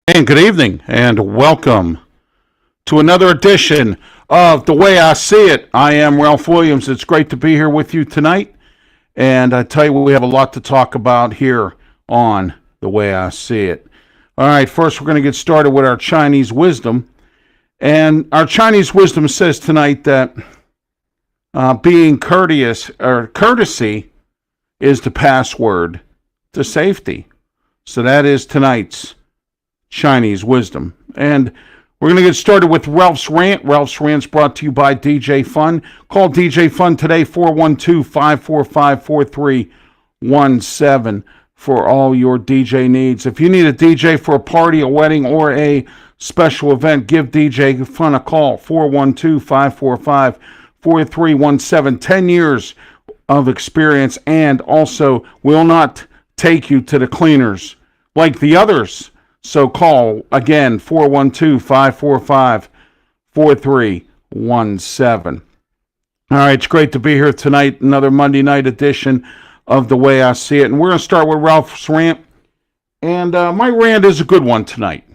And good evening, and welcome to another edition of The Way I See It. I am Ralph Williams. It's great to be here with you tonight. And I tell you what, we have a lot to talk about here on The Way I See It. All right, first we're going to get started with our Chinese wisdom. And our Chinese wisdom says tonight that being courteous, or courtesy, is the password to safety. So that is tonight's Chinese wisdom. And we're going to get started with Ralph's Rant. Ralph's Rant's brought to you by DJ Fun. Call DJ Fun today, 412-545-4317 for all your DJ needs. If you need a DJ for a party, a wedding, or a special event, give DJ Fun a call, 412-545-4317. 10 years of experience, and also will not take you to the cleaners like the others. So call again, 412-545-4317. All right, it's great to be here tonight. Another Monday night edition of The Way I See It. And we're going to start with Ralph's Rant. And my rant is a good one tonight.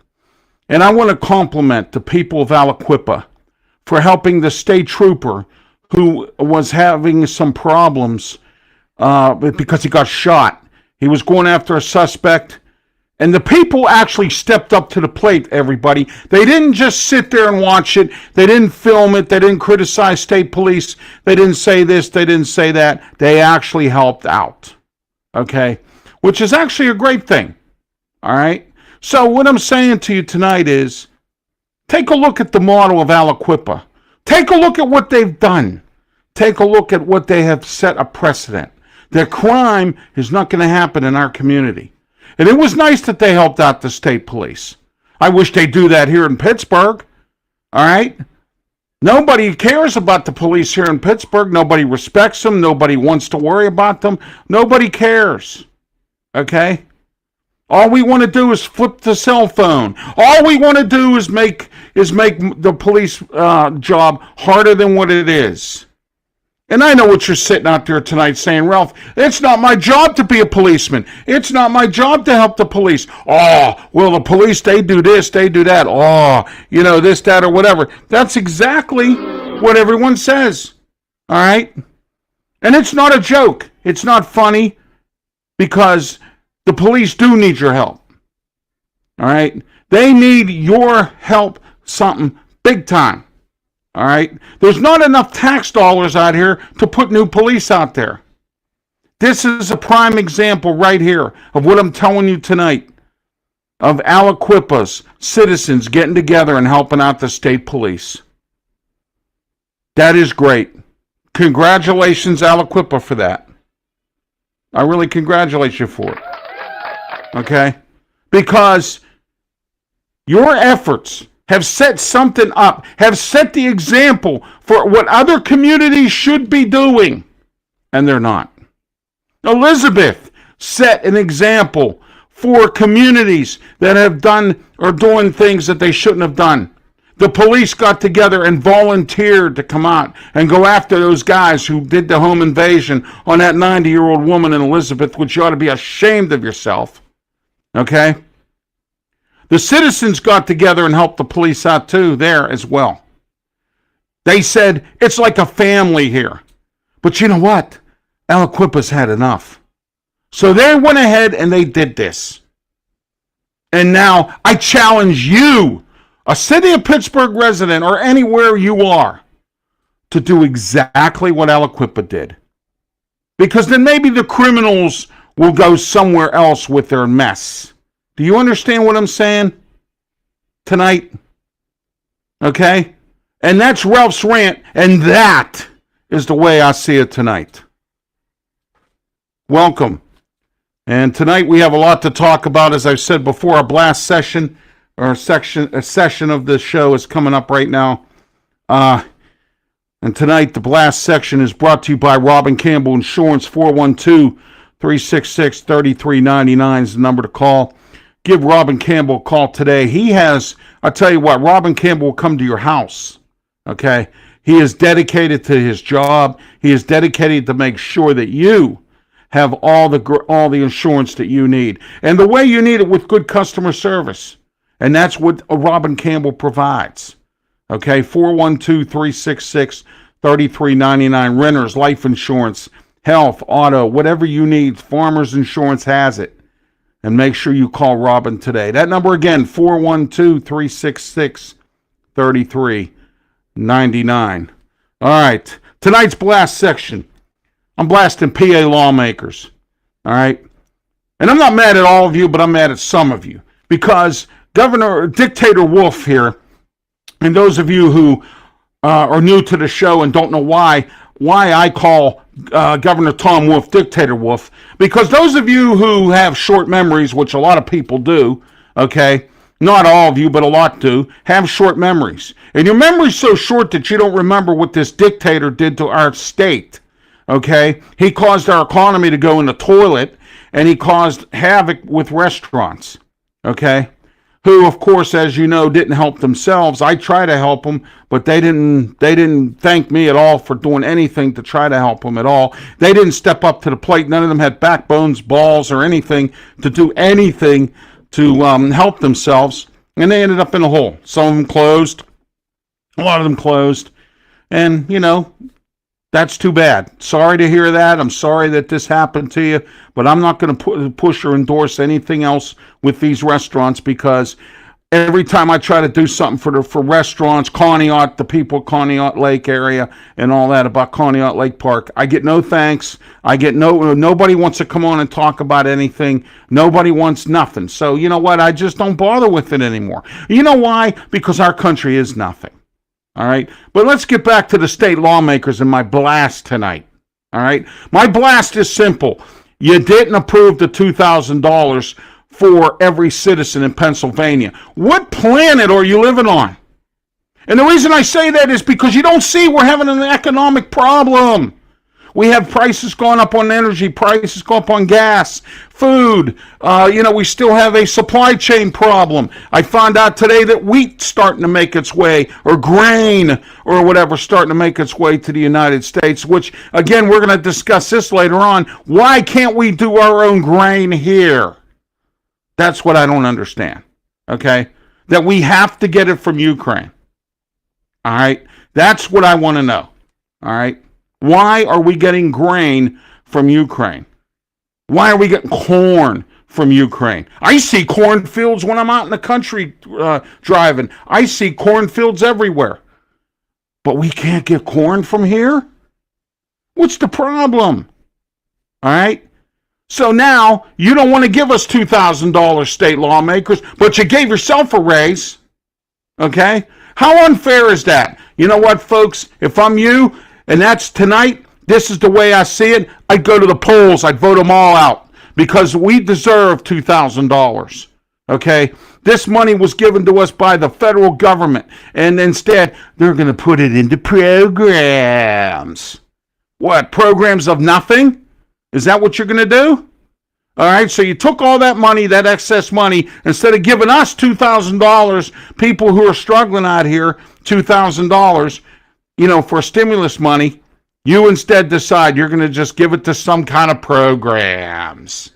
And I want to compliment the people of Aliquippa for helping the state trooper who was having some problems because he got shot. He was going after a suspect. And the people actually stepped up to the plate, everybody. They didn't just sit there and watch it. They didn't film it. They didn't criticize state police. They didn't say this. They didn't say that. They actually helped out, okay? Which is actually a great thing, all right? So what I'm saying to you tonight is take a look at the model of Aliquippa. Take a look at what they've done. Take a look at what they have set a precedent. Their crime is not going to happen in our community. And it was nice that they helped out the state police. I wish they'd do that here in Pittsburgh. All right? Nobody cares about the police here in Pittsburgh. Nobody respects them. Nobody wants to worry about them. Nobody cares. Okay? All we want to do is flip the cell phone. All we want to do is make the police job harder than what it is. And I know what you're sitting out there tonight saying, Ralph, it's not my job to be a policeman. It's not my job to help the police. Oh, well, the police, they do this, they do that. Oh, you know, this, that, or whatever. That's exactly what everyone says. All right? And it's not a joke. It's not funny because the police do need your help. All right? They need your help something big time. All right? There's not enough tax dollars out here to put new police out there. This is a prime example right here of what I'm telling you tonight, of Aliquippa's citizens getting together and helping out the state police. That is great. Congratulations, Aliquippa, for that. I really congratulate you for it. Okay? Because your efforts have set something up, have set the example for what other communities should be doing, and they're not. Elizabeth set an example for communities that have done or doing things that they shouldn't have done. The police got together and volunteered to come out and go after those guys who did the home invasion on that 90-year-old woman in Elizabeth, which you ought to be ashamed of yourself. Okay? The citizens got together and helped the police out too there as well. They said, it's like a family here. But you know what? Aliquippa's had enough. So they went ahead and they did this. And now I challenge you, a city of Pittsburgh resident or anywhere you are, to do exactly what Aliquippa did. Because then maybe the criminals will go somewhere else with their mess. Do you understand what I'm saying tonight? Okay? And that's Ralph's Rant, and that is the way I see it tonight. Welcome. And tonight we have a lot to talk about. As I've said before, our blast session, or a session of the show is coming up right now. And tonight the blast section is brought to you by Robin Campbell Insurance. 412-366-3399 is the number to call. Give Robin Campbell a call today. He has, I'll tell you what, Robin Campbell will come to your house. Okay? He is dedicated to his job. He is dedicated to make sure that you have all the insurance that you need. And the way you need it, with good customer service. And that's what Robin Campbell provides. Okay, 412-366-3399. Renters, life insurance, health, auto, whatever you need. Farmers Insurance has it. And make sure you call Robin today. That number again, 412-366-3399. All right, tonight's blast section. I'm blasting PA lawmakers. All right. And I'm not mad at all of you, but I'm mad at some of you. Because Dictator Wolf here, and those of you who are new to the show and don't know why I call Governor Tom Wolf Dictator Wolf, because those of you who have short memories, which a lot of people do, okay, not all of you, but a lot do, have short memories. And your memory's so short that you don't remember what this dictator did to our state, okay? He caused our economy to go in the toilet, and he caused havoc with restaurants, okay? Who, of course, as you know, didn't help themselves. I try to help them, but they didn't thank me at all for doing anything to try to help them at all. They didn't step up to the plate. None of them had backbones, balls, or anything to do anything to help themselves, and they ended up in a hole. Some of them closed, a lot of them closed, and, you know, that's too bad. Sorry to hear that. I'm sorry that this happened to you, but I'm not going to push or endorse anything else with these restaurants, because every time I try to do something for restaurants, Conneaut, the people at Conneaut Lake area and all that about Conneaut Lake Park, I get no thanks. I get nobody wants to come on and talk about anything. Nobody wants nothing. So you know what? I just don't bother with it anymore. You know why? Because our country is nothing. All right, but let's get back to the state lawmakers and my blast tonight. All right, my blast is simple. You didn't approve the $2,000 for every citizen in Pennsylvania. What planet are you living on? And the reason I say that is because you don't see we're having an economic problem. We have prices going up on energy, prices go up on gas, food. We still have a supply chain problem. I found out today that wheat's starting to make its way, or grain, or whatever, starting to make its way to the United States, which, again, we're going to discuss this later on. Why can't we do our own grain here? That's what I don't understand, okay? That we have to get it from Ukraine, all right? That's what I want to know, all right? Why are we getting grain from Ukraine? Why are we getting corn from Ukraine? I see cornfields when I'm out in the country driving. I see cornfields everywhere. But we can't get corn from here? What's the problem? All right? So now you don't want to give us $2,000, state lawmakers, but you gave yourself a raise. Okay? How unfair is that? You know what, folks? If I'm you, and that's tonight, this is the way I see it, I'd go to the polls, I'd vote them all out, because we deserve $2,000, okay? This money was given to us by the federal government, and instead, they're going to put it into programs. What, programs of nothing? Is that what you're going to do? All right, so you took all that money, that excess money, instead of giving us $2,000, people who are struggling out here, $2,000, for stimulus money, you instead decide you're going to just give it to some kind of programs.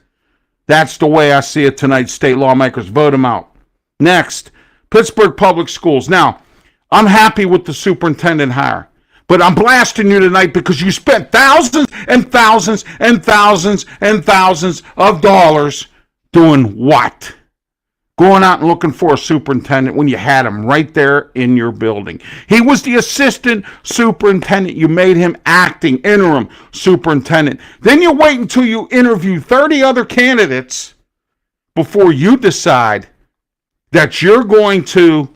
That's the way I see it tonight, state lawmakers. Vote them out. Next, Pittsburgh Public Schools. Now, I'm happy with the superintendent hire, but I'm blasting you tonight because you spent thousands and thousands and thousands and thousands of dollars doing what? Going out and looking for a superintendent when you had him right there in your building. He was the assistant superintendent. You made him acting interim superintendent. Then you wait until you interview 30 other candidates before you decide that you're going to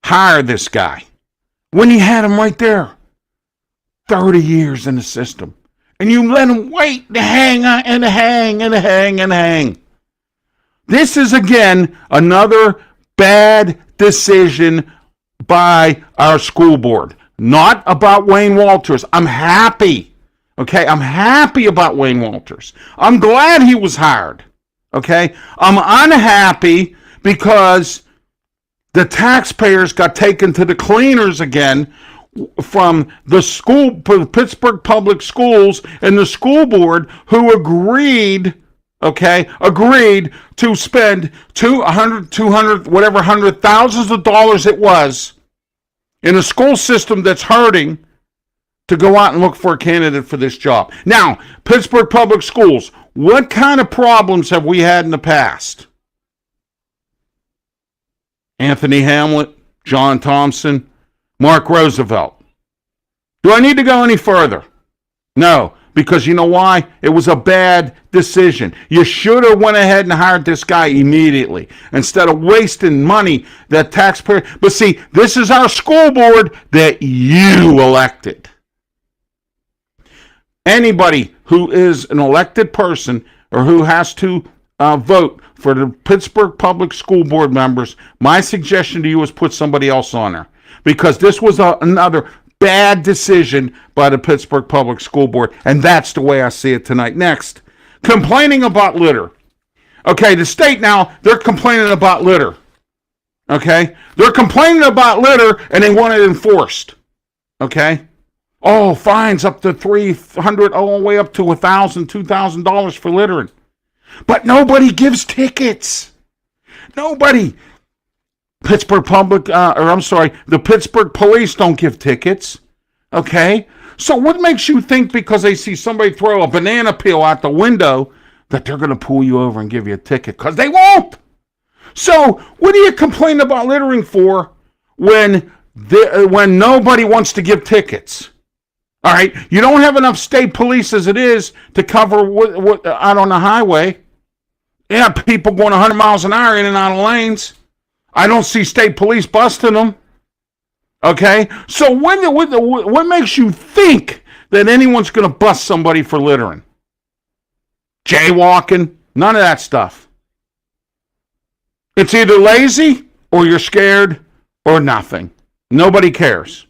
hire this guy. When you had him right there, 30 years in the system. And you let him wait to hang and hang and hang and hang. This is, again, another bad decision by our school board. Not about Wayne Walters. I'm happy. Okay? I'm happy about Wayne Walters. I'm glad he was hired. Okay? I'm unhappy because the taxpayers got taken to the cleaners again from the Pittsburgh Public Schools and the school board, who agreed, okay, agreed to spend 200, whatever hundred thousands of dollars it was in a school system that's hurting to go out and look for a candidate for this job. Now, Pittsburgh Public Schools, what kind of problems have we had in the past? Anthony Hamlet, John Thompson, Mark Roosevelt. Do I need to go any further? No, because you know why? It was a bad decision. You should have went ahead and hired this guy immediately instead of wasting money that taxpayer. But see, this is our school board that you elected. Anybody who is an elected person or who has to vote for the Pittsburgh Public School Board members, my suggestion to you is put somebody else on there. Because this was another bad decision by the Pittsburgh Public School Board, and that's the way I see it tonight. Next, complaining about litter. Okay, the state now, they're complaining about litter. Okay? They're complaining about litter, and they want it enforced. Okay? Oh, fines up to $300, all the way up to $1,000, $2,000 for littering. But nobody gives tickets. Nobody. The Pittsburgh police don't give tickets. Okay? So what makes you think because they see somebody throw a banana peel out the window that they're going to pull you over and give you a ticket? Because they won't. So what do you complain about littering for when nobody wants to give tickets? All right? You don't have enough state police as it is to cover what out on the highway. Yeah, people going 100 miles an hour in and out of lanes. I don't see state police busting them. Okay? So what makes you think that anyone's going to bust somebody for littering? Jaywalking? None of that stuff. It's either lazy or you're scared or nothing. Nobody cares.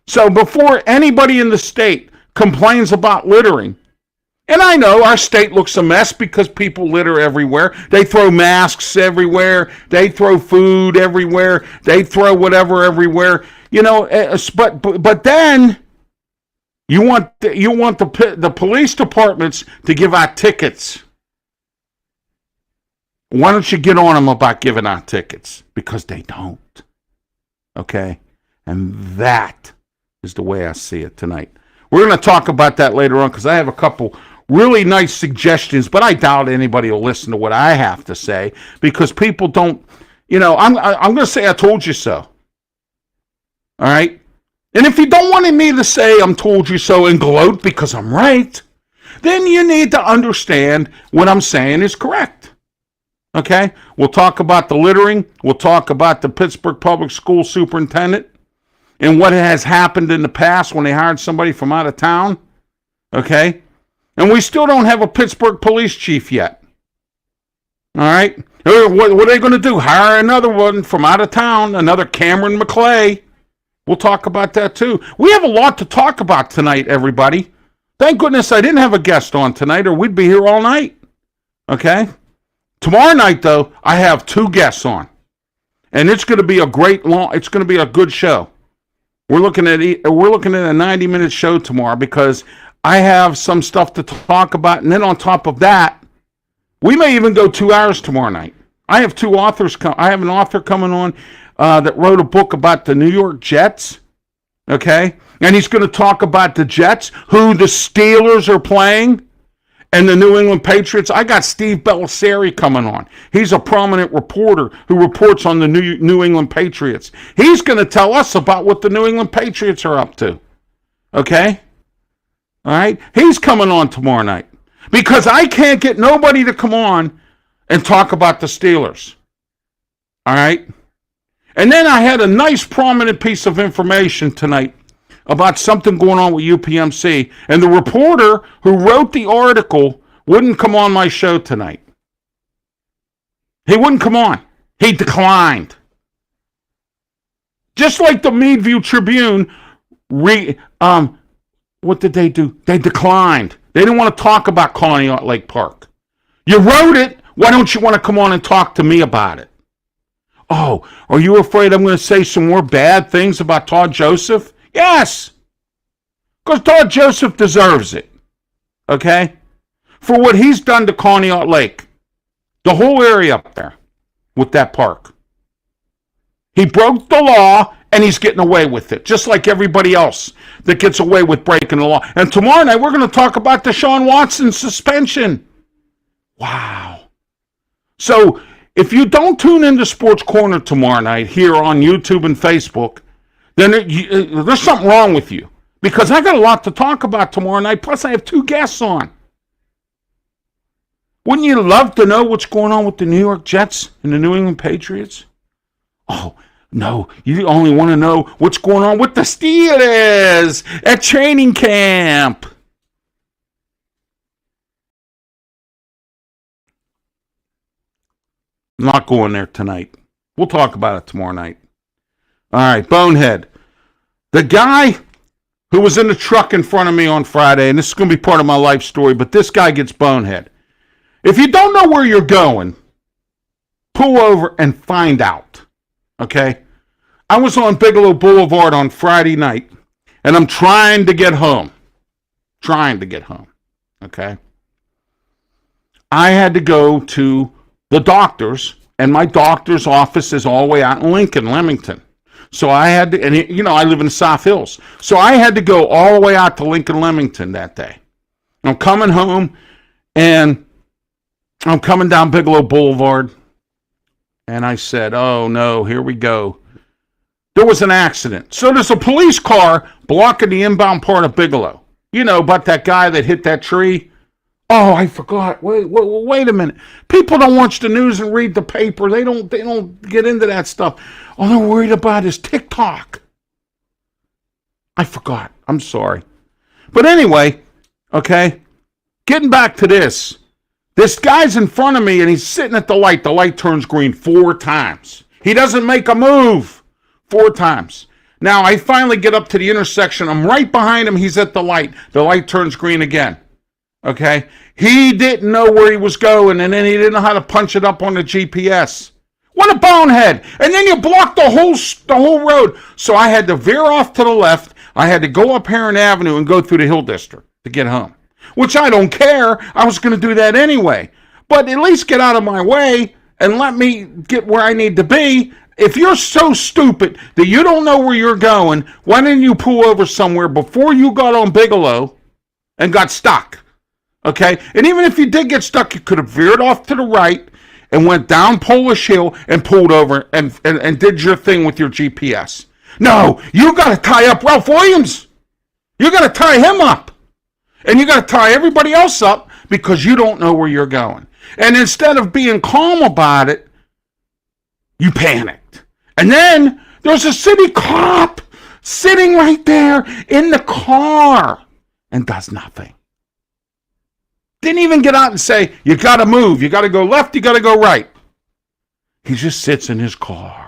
So before anybody in the state complains about littering, and I know our state looks a mess because people litter everywhere. They throw masks everywhere. They throw food everywhere. They throw whatever everywhere. You know, but then you want the police departments to give out tickets. Why don't you get on them about giving out tickets? Because they don't. Okay? And that is the way I see it tonight. We're going to talk about that later on because I have a couple really nice suggestions, but I doubt anybody will listen to what I have to say because people don't, I'm going to say I told you so. All right? And if you don't want me to say I'm told you so and gloat because I'm right, then you need to understand what I'm saying is correct. Okay? We'll talk about the littering. We'll talk about the Pittsburgh Public School Superintendent and what has happened in the past when they hired somebody from out of town. Okay? And we still don't have a Pittsburgh police chief yet. All right? What are they going to do? Hire another one from out of town, another Cameron McClay. We'll talk about that too. We have a lot to talk about tonight, everybody. Thank goodness I didn't have a guest on tonight or we'd be here all night. Okay? Tomorrow night, though, I have 2 guests on. And it's going to be it's going to be a good show. We're looking at a 90-minute show tomorrow because I have some stuff to talk about, and then on top of that, we may even go 2 hours tomorrow night. I have 2 authors. I have an author coming on that wrote a book about the New York Jets, okay? And he's going to talk about the Jets, who the Steelers are playing, and the New England Patriots. I got Steve Bellisari coming on. He's a prominent reporter who reports on the New England Patriots. He's going to tell us about what the New England Patriots are up to, okay? All right? He's coming on tomorrow night because I can't get nobody to come on and talk about the Steelers. All right? And then I had a nice prominent piece of information tonight about something going on with UPMC, and the reporter who wrote the article wouldn't come on my show tonight. He wouldn't come on. He declined. Just like the Meadview Tribune what did they do? They declined. They didn't want to talk about Colony Lake Park. You wrote it. Why don't you want to come on and talk to me about it? Oh, are you afraid I'm going to say some more bad things about Todd Joseph? Yes. Because Todd Joseph deserves it. Okay? for what he's done to Conneaut Lake. The whole area up there with that park. He broke the law, and he's getting away with it, just like everybody else that gets away with breaking the law. And tomorrow night, we're going to talk about Deshaun Watson's suspension. Wow. So if you don't tune into Sports Corner tomorrow night here on YouTube and Facebook, then there's something wrong with you. Because I got a lot to talk about tomorrow night, plus I have 2 guests on. Wouldn't you love to know what's going on with the New York Jets and the New England Patriots? Oh, no, you only want to know what's going on with the Steelers at training camp. I'm not going there tonight. We'll talk about it tomorrow night. All right, Bonehead. The guy who was in the truck in front of me on Friday, and this is going to be part of my life story, but this guy gets Bonehead. If you don't know where you're going, pull over and find out, okay? I was on Bigelow Boulevard on Friday night, and I'm trying to get home. Okay? I had to go to the doctor's, and my doctor's office is all the way out in Lincoln, Leamington. So I had to, and I live in the South Hills. So I had to go all the way out to Lincoln, Leamington that day. I'm coming home, and I'm coming down Bigelow Boulevard, and I said, oh, no, here we go. There was an accident. So there's a police car blocking the inbound part of Bigelow. You know, about that guy that hit that tree. Oh, I forgot. Wait a minute. People don't watch the news and read the paper. They don't get into that stuff. All they're worried about is TikTok. I forgot. I'm sorry. But anyway, okay, getting back to this. This guy's in front of me, and he's sitting at the light. The light turns green 4 times. He doesn't make a move 4 times. Now, I finally get up to the intersection. I'm right behind him. He's at the light. The light turns green again. Okay? He didn't know where he was going, and then he didn't know how to punch it up on the GPS. What a bonehead. And then you block the whole road. So I had to veer off to the left. I had to go up Heron Avenue and go through the Hill District to get home. Which I don't care. I was going to do that anyway. But at least get out of my way and let me get where I need to be. If you're so stupid that you don't know where you're going, why didn't you pull over somewhere before you got on Bigelow and got stuck? Okay? And even if you did get stuck, you could have veered off to the right and went down Polish Hill and pulled over and did your thing with your GPS. No, you got to tie up Ralph Williams. You got to tie him up. And you got to tie everybody else up because you don't know where you're going. And instead of being calm about it, you panicked. And then there's a city cop sitting right there in the car and does nothing. Didn't even get out and say, you got to move. You got to go left. You got to go right. He just sits in his car.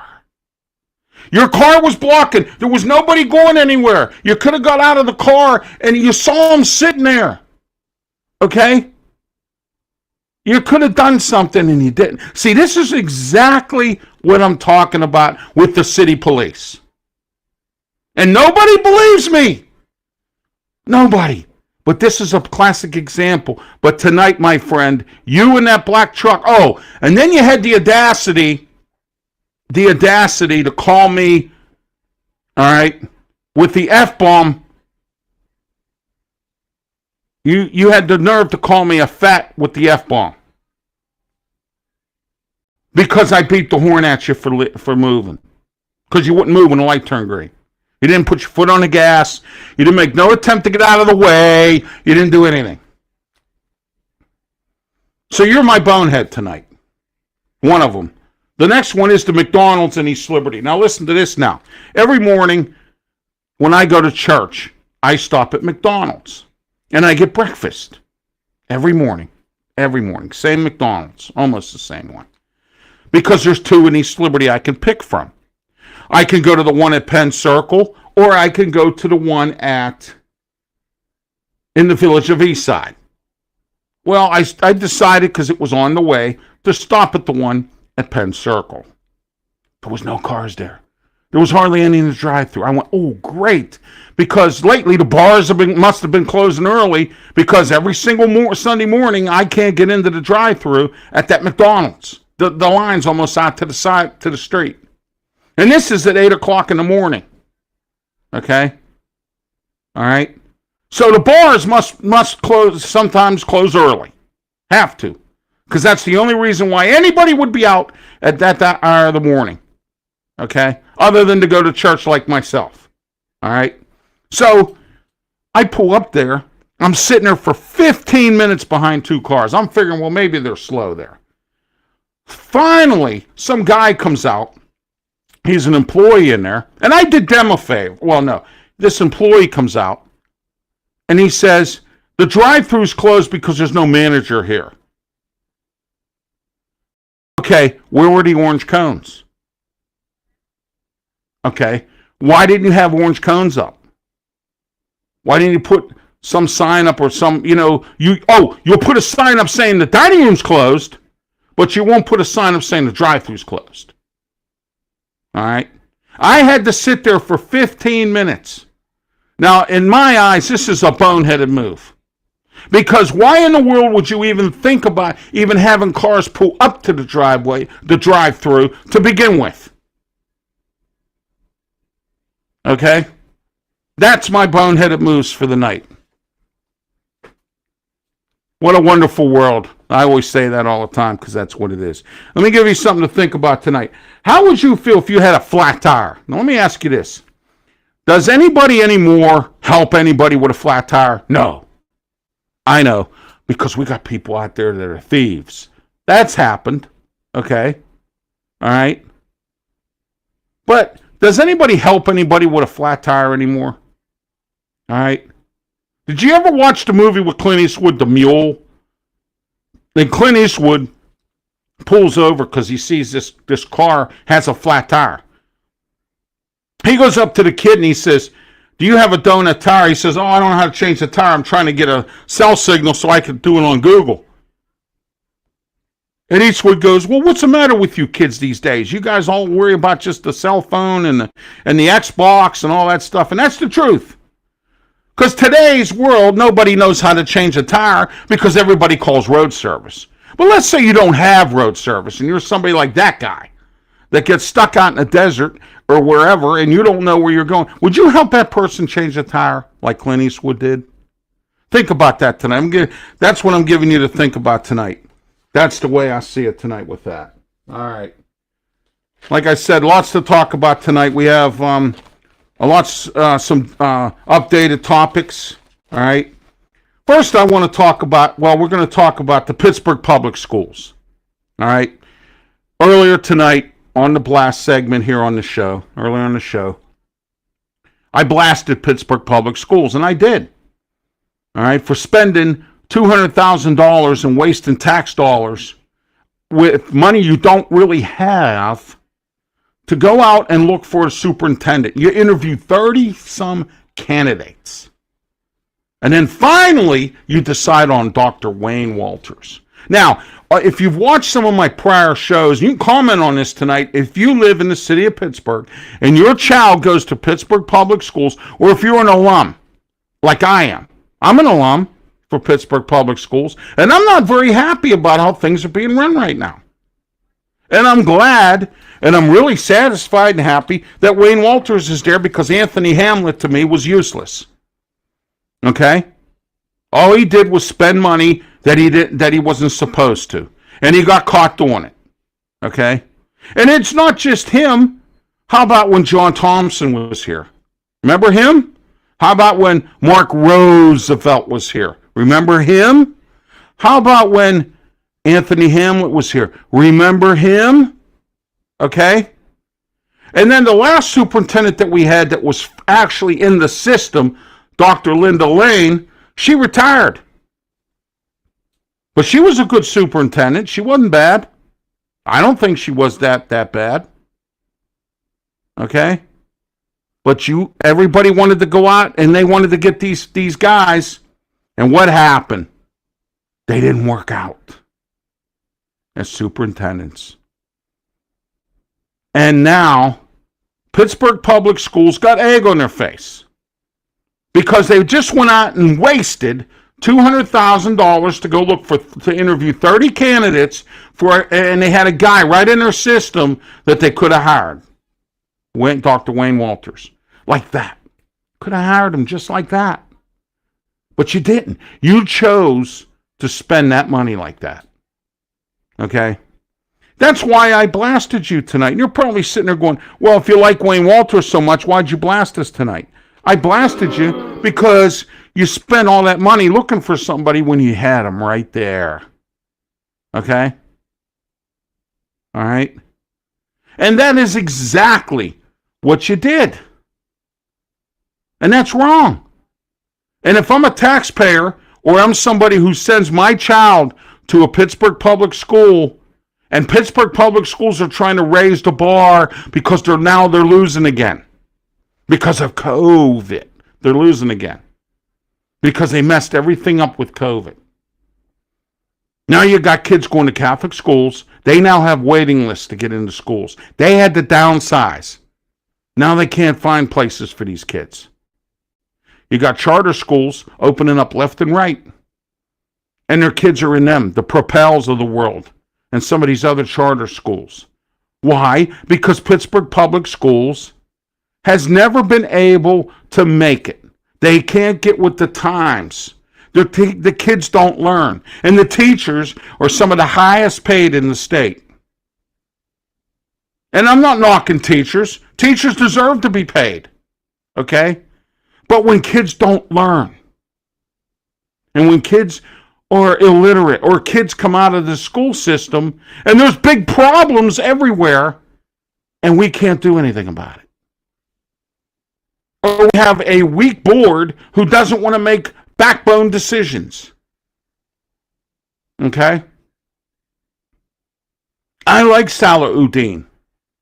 Your car was blocking. There was nobody going anywhere. You could have got out of the car and you saw him sitting there. Okay? You could have done something and you didn't. See, this is exactly what I'm talking about with the city police. And nobody believes me. Nobody. But this is a classic example. But tonight, my friend, you in that black truck. Oh, and then you had the audacity to call me, all right, with the F-bomb. You had the nerve to call me a fat with the F-bomb. Because I beat the horn at you for moving. Because you wouldn't move when the light turned green. You didn't put your foot on the gas. You didn't make no attempt to get out of the way. You didn't do anything. So you're my bonehead tonight. One of them. The next one is the McDonald's in East Liberty. Now listen to this now. Every morning when I go to church, I stop at McDonald's. And I get breakfast. Every morning. Every morning. Same McDonald's. Almost the same one. Because there's 2 in East Liberty I can pick from. I can go to the one at Penn Circle, or I can go to the one in the village of Eastside. Well, I decided, because it was on the way, to stop at the one at Penn Circle. There was no cars there. There was hardly any in the drive-thru. I went, oh, great. Because lately the bars must have been closing early because every single Sunday morning I can't get into the drive-thru at that McDonald's. The line's almost out to the side, to the street. And this is at 8 o'clock in the morning. Okay? All right? So the bars must close, sometimes close early. Have to. Because that's the only reason why anybody would be out at that hour of the morning. Okay? Other than to go to church like myself. All right? So I pull up there. I'm sitting there for 15 minutes behind two cars. I'm figuring, well, maybe they're slow there. Finally, some guy comes out. He's an employee in there. And I did them a favor. Well, no. This employee comes out. And he says, the drive-thru's closed because there's no manager here. Okay, where were the orange cones? Okay, why didn't you have orange cones up? Why didn't you put some sign up or some, you'll put a sign up saying the dining room's closed, but you won't put a sign up saying the drive-thru's closed. All right? I had to sit there for 15 minutes. Now, in my eyes, this is a boneheaded move. Because why in the world would you even think about even having cars pull up to the drive-thru to begin with? Okay? That's my boneheaded moves for the night. What a wonderful world. I always say that all the time because that's what it is. Let me give you something to think about tonight. How would you feel if you had a flat tire? Now, let me ask you this. Does anybody anymore help anybody with a flat tire? No. I know, because we got people out there that are thieves. That's happened. Okay? All right? But does anybody help anybody with a flat tire anymore? All right? Did you ever watch the movie with Clint Eastwood, The Mule? Then Clint Eastwood pulls over because he sees this car has a flat tire. He goes up to the kid and he says, do you have a donut tire? He says, I don't know how to change the tire. I'm trying to get a cell signal so I can do it on Google. And Eastwood goes, well, what's the matter with you kids these days? You guys all worry about just the cell phone and the Xbox and all that stuff. And that's the truth. Because today's world, nobody knows how to change a tire because everybody calls road service. But let's say you don't have road service and you're somebody like that guy that gets stuck out in the desert or wherever and you don't know where you're going. Would you help that person change a tire like Clint Eastwood did? Think about that tonight. That's what I'm giving you to think about tonight. That's the way I see it tonight with that. All right. Like I said, lots to talk about tonight. We have some updated topics. All right. First, I want to talk about, we're going to talk about the Pittsburgh Public Schools. All right. Earlier tonight on the blast segment here on the show, I blasted Pittsburgh Public Schools, and I did. All right. For spending $200,000 and wasting tax dollars with money you don't really have to go out and look for a superintendent. You interview 30-some candidates. And then finally, you decide on Dr. Wayne Walters. Now, if you've watched some of my prior shows, you can comment on this tonight. If you live in the city of Pittsburgh and your child goes to Pittsburgh Public Schools, or if you're an alum, like I am. I'm an alum for Pittsburgh Public Schools, and I'm not very happy about how things are being run right now. And I'm glad, and I'm really satisfied and happy that Wayne Walters is there because Anthony Hamlet, to me, was useless. Okay? All he did was spend money that he wasn't supposed to. And he got caught doing it. Okay? And it's not just him. How about when John Thompson was here? Remember him? How about when Mark Roosevelt was here? Remember him? How about when Anthony Hamlet was here? Remember him? Okay? And then the last superintendent that we had that was actually in the system, Dr. Linda Lane, she retired. But she was a good superintendent. She wasn't bad. I don't think she was that bad. Okay? But everybody wanted to go out and they wanted to get these guys. And what happened? They didn't work out as superintendents. And now Pittsburgh Public Schools got egg on their face because they just went out and wasted $200,000 to go to interview 30 candidates and they had a guy right in their system that they could have hired. Dr. Wayne Walters. Like that. Could have hired him just like that. But you didn't. You chose to spend that money like that. Okay? That's why I blasted you tonight. And you're probably sitting there going, well, if you like Wayne Walters so much, why'd you blast us tonight? I blasted you because you spent all that money looking for somebody when you had them right there. Okay? All right? And that is exactly what you did. And that's wrong. And if I'm a taxpayer or I'm somebody who sends my child to a Pittsburgh public school and Pittsburgh public schools are trying to raise the bar because they're losing again. Because of COVID. They're losing again. Because they messed everything up with COVID. Now you got kids going to Catholic schools. They now have waiting lists to get into schools. They had to downsize. Now they can't find places for these kids. You got charter schools opening up left and right. And their kids are in them, the Propels of the world, and some of these other charter schools. Why? Because Pittsburgh Public Schools has never been able to make it. They can't get with the times. The kids don't learn. And the teachers are some of the highest paid in the state. And I'm not knocking teachers. Teachers deserve to be paid. Okay? But when kids don't learn, and when kids are illiterate, or kids come out of the school system, and there's big problems everywhere, and we can't do anything about it. Or we have a weak board who doesn't want to make backbone decisions. Okay? I like Salahuddin.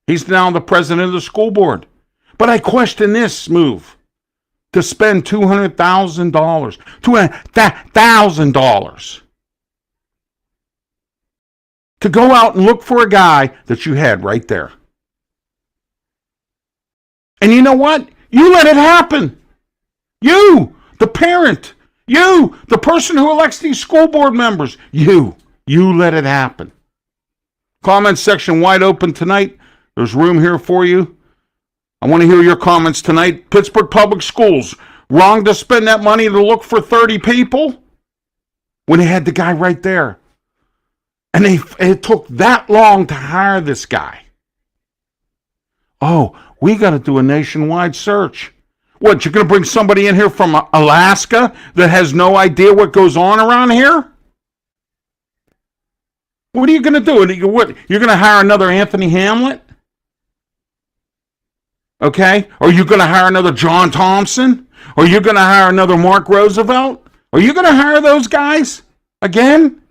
He's now the president of the school board. But I question this move to spend $200,000. $200,000 to go out and look for a guy that you had right there. And you know what? You let it happen. You, the parent. You, the person who elects these school board members. You let it happen. Comment section wide open tonight. There's room here for you. I want to hear your comments tonight. Pittsburgh Public Schools, wrong to spend that money to look for 30 people when they had the guy right there. And it took that long to hire this guy. Oh, we got to do a nationwide search. What, you're going to bring somebody in here from Alaska that has no idea what goes on around here? What are you going to do? You're going to hire another Anthony Hamlet? Okay? Are you going to hire another John Thompson? Are you going to hire another Mark Roosevelt? Are you going to hire those guys again?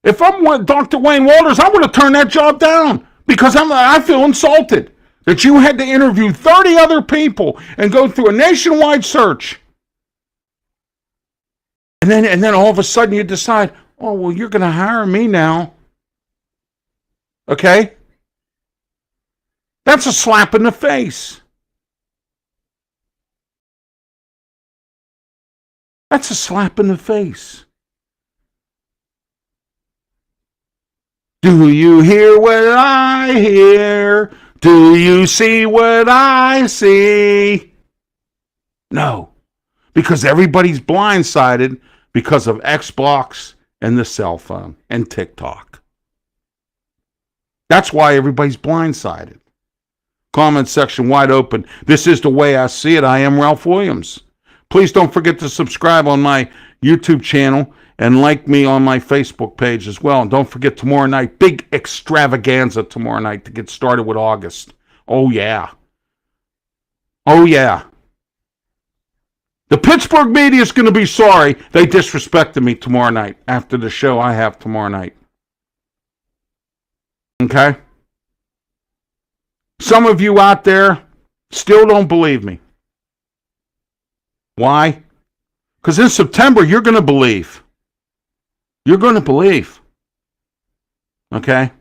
If I'm Dr. Wayne Walters, I would have turned that job down because I feel insulted that you had to interview 30 other people and go through a nationwide search. And then all of a sudden you decide, oh, well, you're going to hire me now. Okay? That's a slap in the face. That's a slap in the face. Do you hear what I hear? Do you see what I see? No, because everybody's blindsided because of Xbox and the cell phone and TikTok. That's why everybody's blindsided. Comment section wide open. This is the way I see it. I am Ralph Williams. Please don't forget to subscribe on my YouTube channel and like me on my Facebook page as well. And don't forget tomorrow night, big extravaganza tomorrow night to get started with August. Oh, yeah. Oh, yeah. The Pittsburgh media is going to be sorry they disrespected me tomorrow night after the show I have tomorrow night. Okay? Some of you out there still don't believe me. Why? Because in September, you're going to believe. You're going to believe. Okay?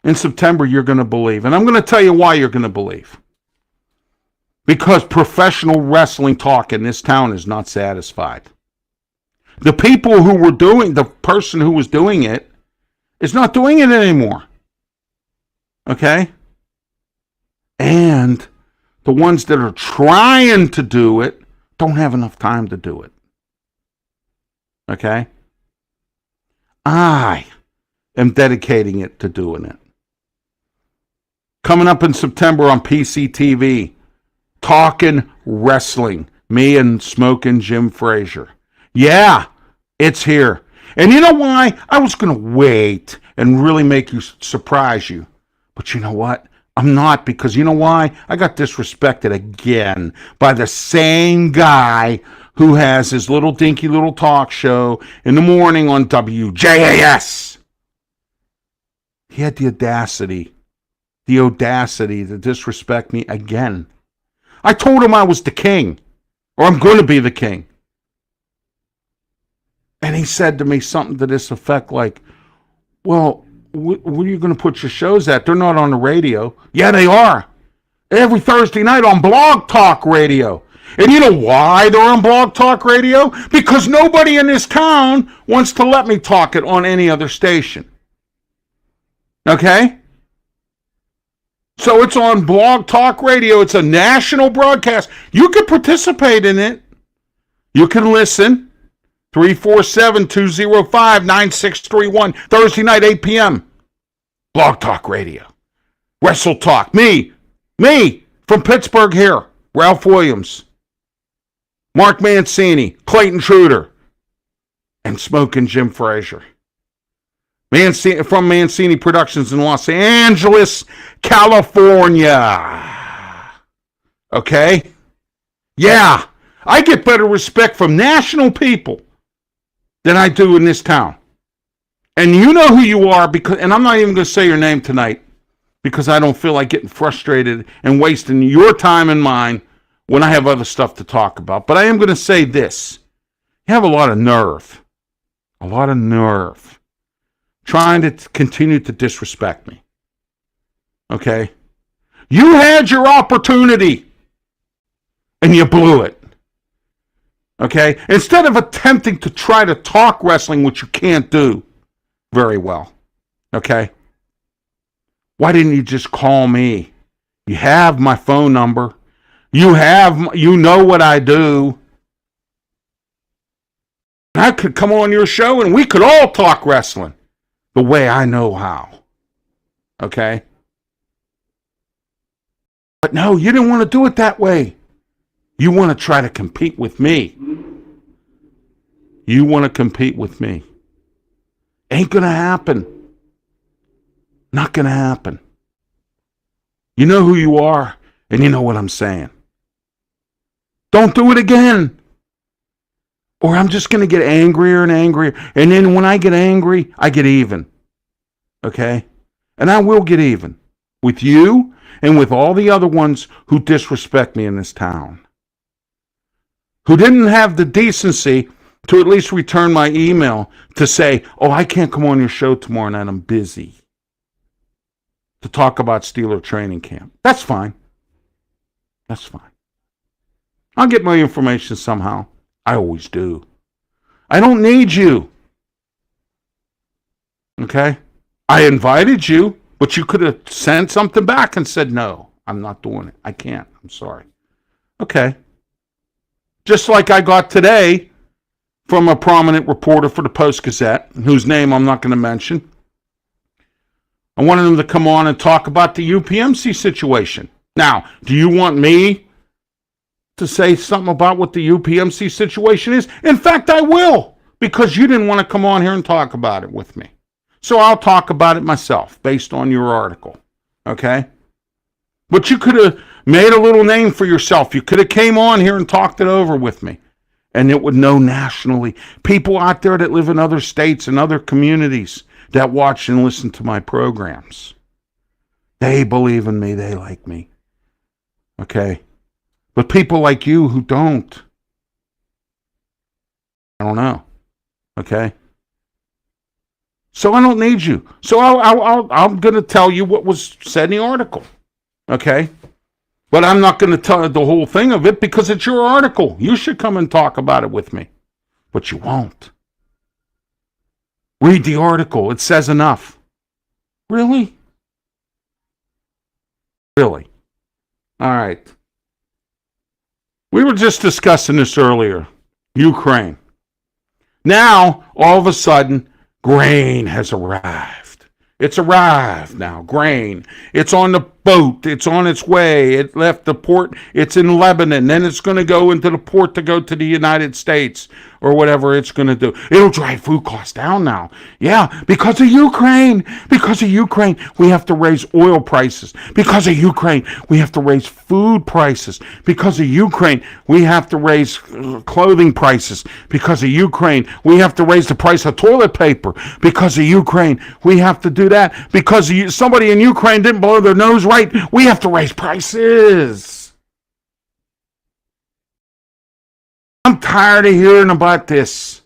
In September, you're going to believe. And I'm going to tell you why you're going to believe. Because professional wrestling talk in this town is not satisfied. The people who were doing, the person who was doing it is not doing it anymore. Okay? And the ones that are trying to do it don't have enough time to do it. Okay? I am dedicating it to doing it. Coming up in September on PCTV, Talking Wrestling, me and Smokin' Jim Frazier. Yeah, it's here. And you know why? I was going to wait and really make you, surprise you. But you know what? I'm not, because you know why? I got disrespected again by the same guy who has his little dinky little talk show in the morning on WJAS. He had the audacity to disrespect me again. I told him I was the king, or I'm going to be the king. And he said to me something to this effect like, well, where are you going to put your shows at? They're not on the radio. Yeah, they are. Every Thursday night on Blog Talk Radio. And you know why they're on Blog Talk Radio? Because nobody in this town wants to let me talk it on any other station. Okay? So it's on Blog Talk Radio. It's a national broadcast. You can participate in it. You can listen. 347-205-9631. Thursday night, 8 p.m. Blog Talk Radio. Wrestle Talk. Me from Pittsburgh here. Ralph Williams. Mark Mancini. Clayton Truder. And Smokin' Jim Frazier. From Mancini Productions in Los Angeles, California. Okay? Yeah, I get better respect from national people than I do in this town. And you know who you are, because, and I'm not even going to say your name tonight because I don't feel like getting frustrated and wasting your time and mine when I have other stuff to talk about. But I am going to say this. You have a lot of nerve. A lot of nerve. Trying to continue to disrespect me. Okay? You had your opportunity and you blew it. Okay? Instead of attempting to try to talk wrestling, which you can't do very well. Okay? Why didn't you just call me? You have my phone number. You know what I do. I could come on your show and we could all talk wrestling. The way I know how. Okay? But no, you didn't want to do it that way. You want to try to compete with me. You want to compete with me. Ain't going to happen. Not going to happen. You know who you are, and you know what I'm saying. Don't do it again. Or I'm just going to get angrier and angrier. And then when I get angry, I get even. Okay? And I will get even. With you and with all the other ones who disrespect me in this town. Who didn't have the decency to at least return my email to say, oh, I can't come on your show tomorrow night. I'm busy. To talk about Steeler training camp. That's fine. That's fine. I'll get my information somehow. I always do. I don't need you. Okay? I invited you, but you could have sent something back and said, no, I'm not doing it. I can't. I'm sorry. Okay. Just like I got today from a prominent reporter for the Post-Gazette, whose name I'm not going to mention. I wanted him to come on and talk about the UPMC situation. Now, do you want me to say something about what the UPMC situation is? In fact, I will, because you didn't want to come on here and talk about it with me. So I'll talk about it myself based on your article. Okay? But you could have made a little name for yourself. You could have came on here and talked it over with me. And it would know nationally. People out there that live in other states and other communities that watch and listen to my programs. They believe in me. They like me. Okay? But people like you who don't, I don't know. Okay? So I don't need you. So I'm going to tell you what was said in the article. Okay? But I'm not going to tell the whole thing of it because it's your article. You should come and talk about it with me. But you won't. Read the article. It says enough. Really? Really? All right. We were just discussing this earlier. Ukraine. Now, all of a sudden, grain has arrived. It's arrived now, grain. It's on the boat. It's on its way. It left the port. It's in Lebanon. Then it's going to go into the port to go to the United States or whatever it's going to do. It'll drive food costs down now. Yeah, because of Ukraine. Because of Ukraine, we have to raise oil prices. Because of Ukraine, we have to raise food prices. Because of Ukraine, we have to raise clothing prices. Because of Ukraine, we have to raise the price of toilet paper. Because of Ukraine, we have to do that. Because somebody in Ukraine didn't blow their nose right, we have to raise prices. I'm tired of hearing about this.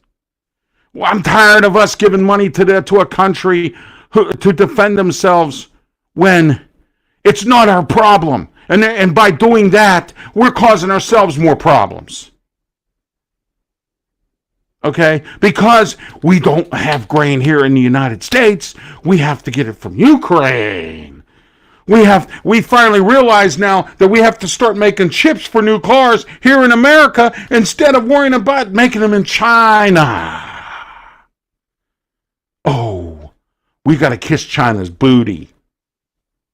I'm tired of us giving money to a country to defend themselves when it's not our problem. And by doing that, we're causing ourselves more problems. Okay? Because we don't have grain here in the United States, we have to get it from Ukraine. We finally realize now that we have to start making chips for new cars here in America instead of worrying about making them in China. Oh, we got to kiss China's booty.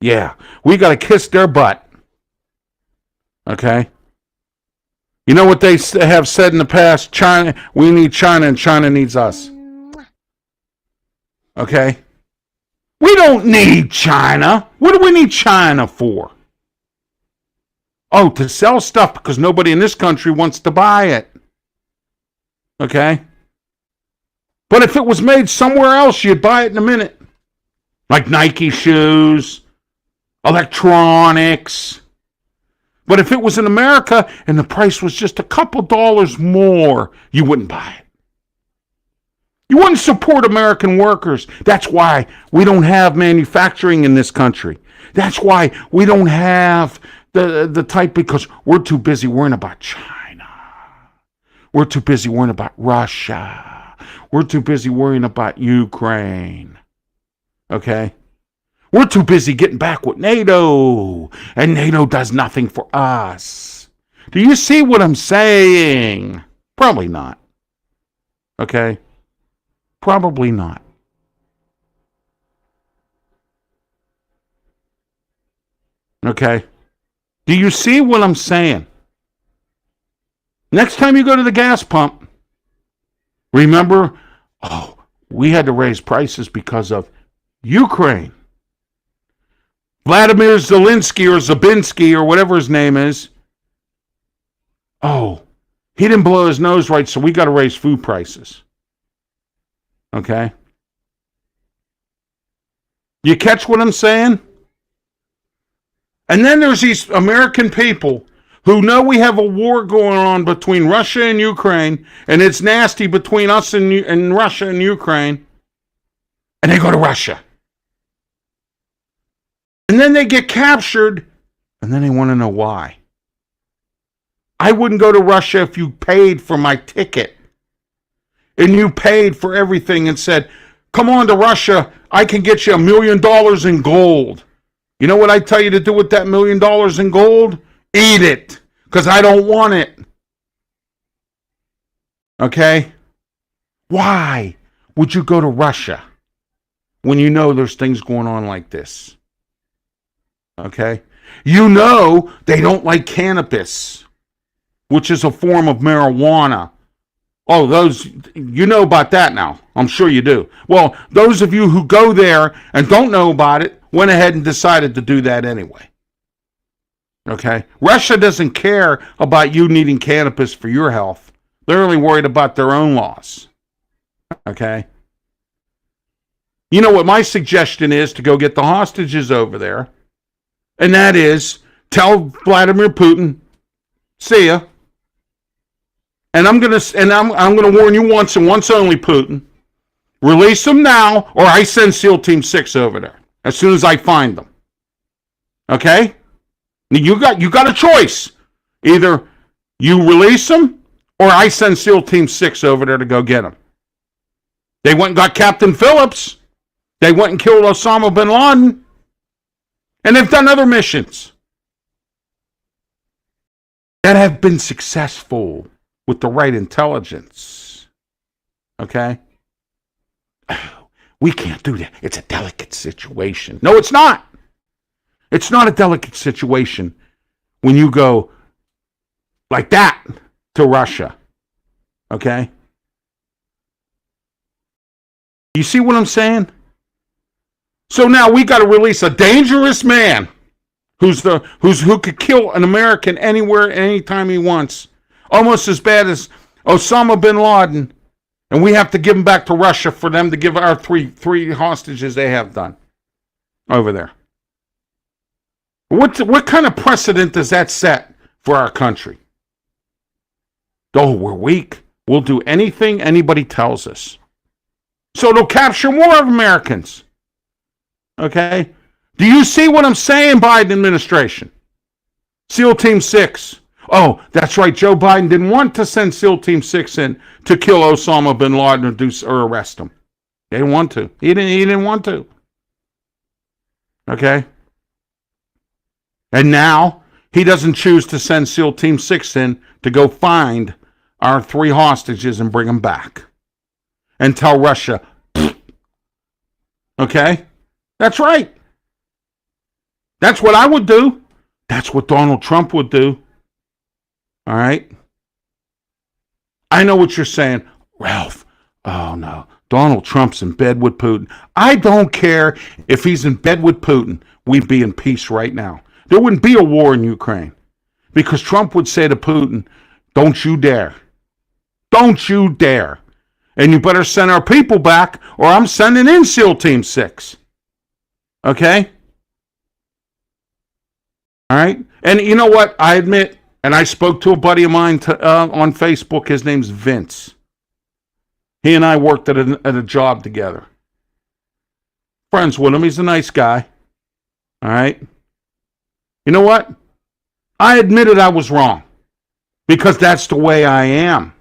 Yeah, we got to kiss their butt. Okay? You know what they have said in the past? China, we need China and China needs us. Okay? We don't need China. What do we need China for? Oh, to sell stuff because nobody in this country wants to buy it. Okay? But if it was made somewhere else, you'd buy it in a minute. Like Nike shoes, electronics. But if it was in America and the price was just a couple dollars more, you wouldn't buy it. You wouldn't support American workers. That's why we don't have manufacturing in this country. That's why we don't have the type, because we're too busy worrying about China. We're too busy worrying about Russia. We're too busy worrying about Ukraine. Okay? We're too busy getting back with NATO. And NATO does nothing for us. Do you see what I'm saying? Probably not. Okay? Probably not. Okay? Do you see what I'm saying? Next time you go to the gas pump, remember, we had to raise prices because of Ukraine. Vladimir Zelensky or Zabinski or whatever his name is. Oh, he didn't blow his nose right, so we got to raise food prices. Okay? You catch what I'm saying? And then there's these American people who know we have a war going on between Russia and Ukraine, and it's nasty between us and Russia and Ukraine, and they go to Russia. And then they get captured, and then they want to know why. I wouldn't go to Russia if you paid for my ticket. And you paid for everything and said, come on to Russia, I can get you $1 million in gold. You know what I tell you to do with that $1 million in gold? Eat it, because I don't want it. Okay? Why would you go to Russia when you know there's things going on like this? Okay? You know they don't like cannabis, which is a form of marijuana. Oh, you know about that now. I'm sure you do. Well, those of you who go there and don't know about it went ahead and decided to do that anyway. Okay? Russia doesn't care about you needing cannabis for your health. They're only worried about their own laws. Okay? You know what my suggestion is to go get the hostages over there? And that is, tell Vladimir Putin, see ya. And I'm gonna warn you once and once only, Putin. Release them now, or I send SEAL Team 6 over there as soon as I find them. Okay? You got a choice. Either you release them, or I send SEAL Team 6 over there to go get them. They went and got Captain Phillips. They went and killed Osama bin Laden. And they've done other missions that have been successful with the right intelligence. Okay? We can't do that. It's a delicate situation. No, it's not. It's not a delicate situation when you go like that to Russia. Okay? You see what I'm saying? So now we got to release a dangerous man who could kill an American anywhere, anytime he wants, almost as bad as Osama bin Laden, and we have to give him back to Russia for them to give our three hostages they have done over there. What kind of precedent does that set for our country? Oh, we're weak. We'll do anything anybody tells us. So they'll capture more of Americans. Okay? Do you see what I'm saying, Biden administration? SEAL Team 6. Oh, that's right. Joe Biden didn't want to send SEAL Team 6 in to kill Osama bin Laden or arrest him. He didn't want to. He didn't want to. Okay? And now he doesn't choose to send SEAL Team 6 in to go find our 3 hostages and bring them back. And tell Russia, okay? That's right. That's what I would do. That's what Donald Trump would do. All right? I know what you're saying. Ralph, oh no, Donald Trump's in bed with Putin. I don't care if he's in bed with Putin. We'd be in peace right now. There wouldn't be a war in Ukraine. Because Trump would say to Putin, don't you dare. Don't you dare. And you better send our people back, or I'm sending in SEAL Team 6. Okay? All right? And you know what? I admit, and I spoke to a buddy of mine on Facebook. His name's Vince. He and I worked at a job together. Friends with him. He's a nice guy. All right? You know what? I admitted I was wrong. Because that's the way I am.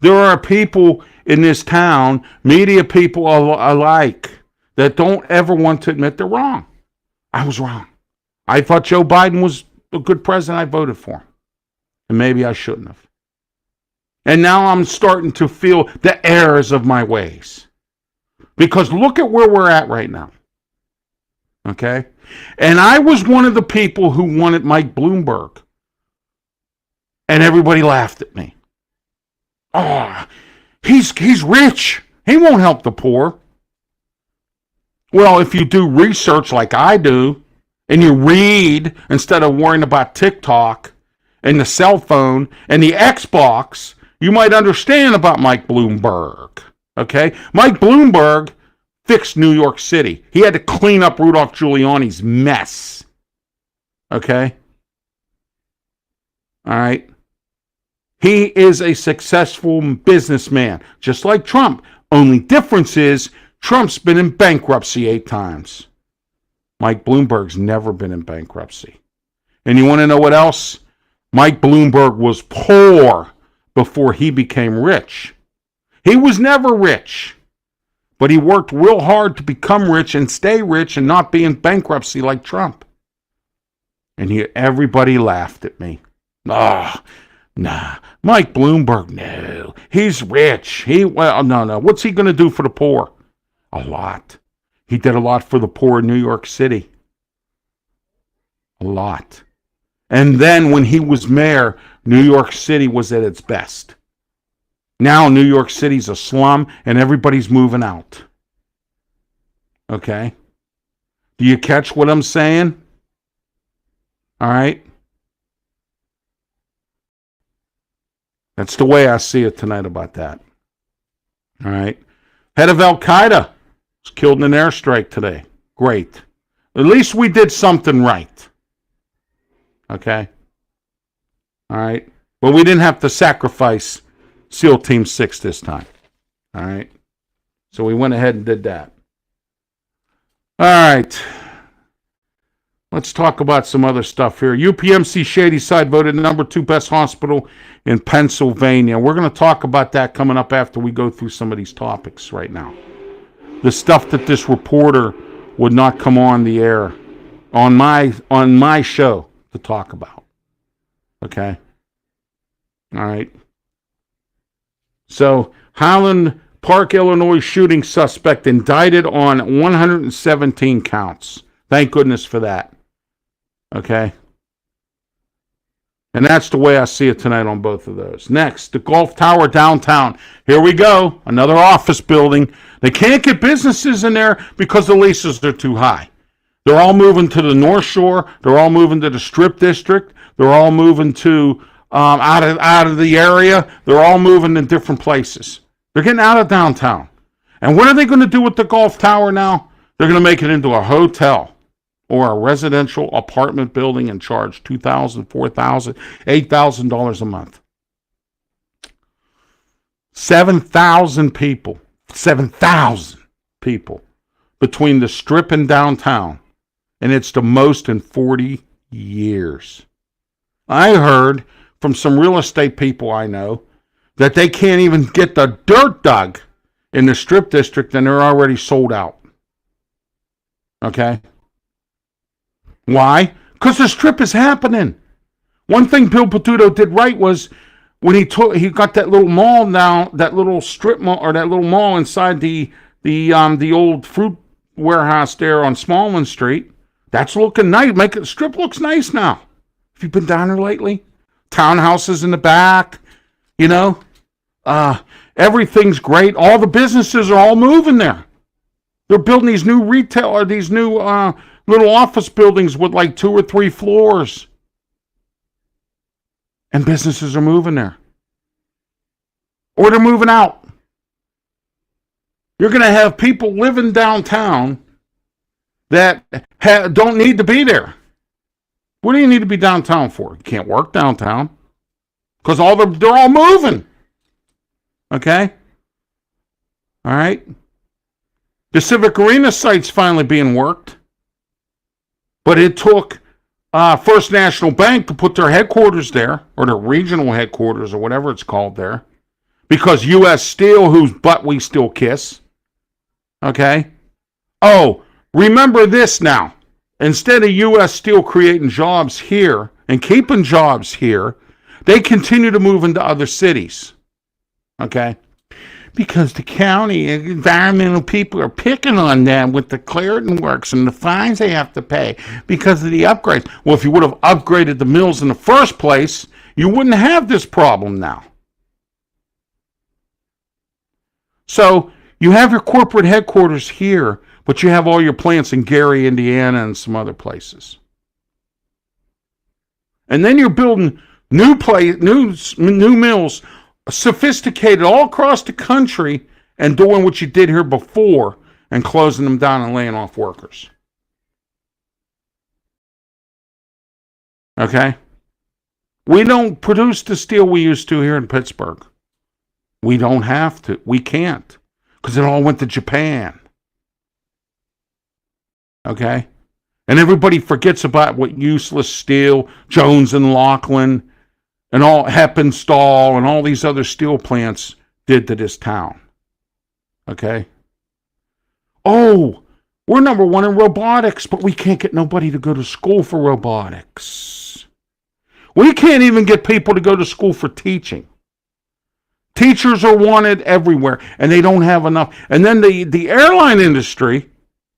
There are people in this town, media people alike, that don't ever want to admit they're wrong. I was wrong. I thought Joe Biden was a good president. I voted for him. And maybe I shouldn't have. And now I'm starting to feel the errors of my ways. Because look at where we're at right now. Okay? And I was one of the people who wanted Mike Bloomberg. And everybody laughed at me. Oh, he's rich. He won't help the poor. Well, if you do research like I do, and you read instead of worrying about TikTok and the cell phone and the Xbox, you might understand about Mike Bloomberg. Okay? Mike Bloomberg fixed New York City. He had to clean up Rudolph Giuliani's mess. Okay? All right? He is a successful businessman, just like Trump. Only difference is Trump's been in bankruptcy 8 times. Mike Bloomberg's never been in bankruptcy. And you want to know what else? Mike Bloomberg was poor before he became rich. He was never rich, but he worked real hard to become rich and stay rich and not be in bankruptcy like Trump. And everybody laughed at me. Nah, Mike Bloomberg, no. He's rich. No. What's he going to do for the poor? A lot. He did a lot for the poor in New York City. A lot. And then when he was mayor, New York City was at its best. Now New York City's a slum and everybody's moving out. Okay? Do you catch what I'm saying? All right? That's the way I see it tonight about that. All right? Head of Al-Qaeda was killed in an airstrike today. Great. At least we did something right. Okay? All right? But we didn't have to sacrifice SEAL Team 6 this time. All right? So we went ahead and did that. All right. Let's talk about some other stuff here. UPMC Shadyside voted number 2 best hospital in Pennsylvania. We're going to talk about that coming up after we go through some of these topics right now. The stuff that this reporter would not come on the air on my show to talk about. Okay? All right. So, Highland Park, Illinois shooting suspect indicted on 117 counts. Thank goodness for that. Okay? And that's the way I see it tonight on both of those. Next, the Gulf Tower downtown. Here we go. Another office building. They can't get businesses in there because the leases are too high. They're all moving to the North Shore. They're all moving to the Strip District. They're all moving to out of the area. They're all moving in different places. They're getting out of downtown. And what are they going to do with the Gulf Tower now? They're going to make it into a hotel or a residential apartment building and charge $2,000, $4,000, $8,000 a month. 7,000 people. 7,000 people between the Strip and downtown. And it's the most in 40 years. I heard from some real estate people I know that they can't even get the dirt dug in the Strip District and they're already sold out. Okay? Why? Because the Strip is happening. One thing Bill Peduto did right was when he got that little mall now, that little strip mall or that little mall inside the old fruit warehouse there on Smallman Street. That's looking nice. The Strip looks nice now. Have you been down there lately? Townhouses in the back, you know. Everything's great. All the businesses are all moving there. They're building these new retail or these new little office buildings with like 2 or 3 floors. And businesses are moving there. Or they're moving out. You're going to have people living downtown that don't need to be there. What do you need to be downtown for? You can't work downtown. Because they're all moving. Okay? All right? The Civic Arena site's finally being worked. But it took First National Bank to put their headquarters there, or their regional headquarters, or whatever it's called there, because U.S. Steel, whose butt we still kiss, okay? Oh, remember this now. Instead of U.S. Steel creating jobs here and keeping jobs here, they continue to move into other cities, okay? Because the county environmental people are picking on them with the Claritin Works and the fines they have to pay because of the upgrades. Well, if you would have upgraded the mills in the first place, you wouldn't have this problem now. So you have your corporate headquarters here, but you have all your plants in Gary, Indiana, and some other places. And then you're building new mills, sophisticated all across the country, and doing what you did here before and closing them down and laying off workers. Okay? We don't produce the steel we used to here in Pittsburgh. We don't have to. We can't. Because it all went to Japan. Okay? And everybody forgets about what Useless Steel, Jones and Laughlin, and all Heppenstall and all these other steel plants did to this town. Okay? Oh, we're number 1 in robotics, but we can't get nobody to go to school for robotics. We can't even get people to go to school for teaching. Teachers are wanted everywhere, and they don't have enough. And then the airline industry,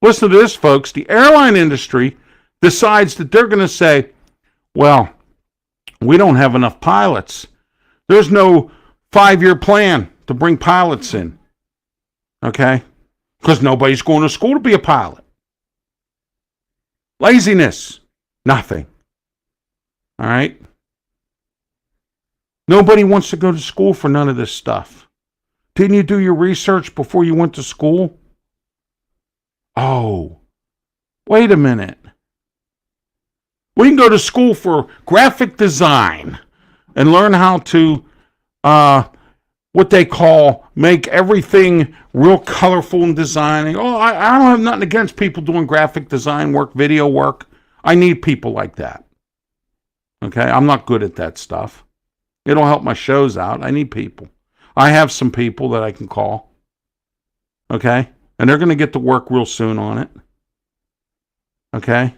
listen to this, folks, the airline industry decides that they're going to say, well, we don't have enough pilots. There's no 5-year plan to bring pilots in. Okay? Because nobody's going to school to be a pilot. Laziness. Nothing. All right? Nobody wants to go to school for none of this stuff. Didn't you do your research before you went to school? Oh, wait a minute. We can go to school for graphic design and learn how to what they call make everything real colorful and designing. Oh, I don't have nothing against people doing graphic design work, video work. I need people like that. Okay, I'm not good at that stuff. It'll help my shows out. I need people. I have some people that I can call. Okay, and they're going to get to work real soon on it. Okay,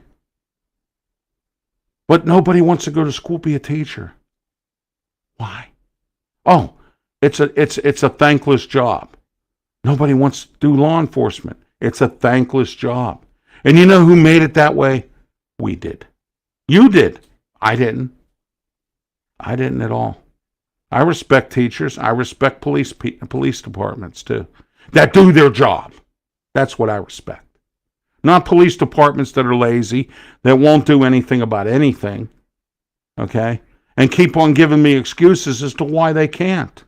but nobody wants to go to school, be a teacher. Why? Oh, it's a thankless job. Nobody wants to do law enforcement. It's a thankless job. And you know who made it that way? We did. You did. I didn't. I didn't at all. I respect teachers. I respect police departments too, that do their job. That's what I respect. Not police departments that are lazy, that won't do anything about anything. Okay? And keep on giving me excuses as to why they can't.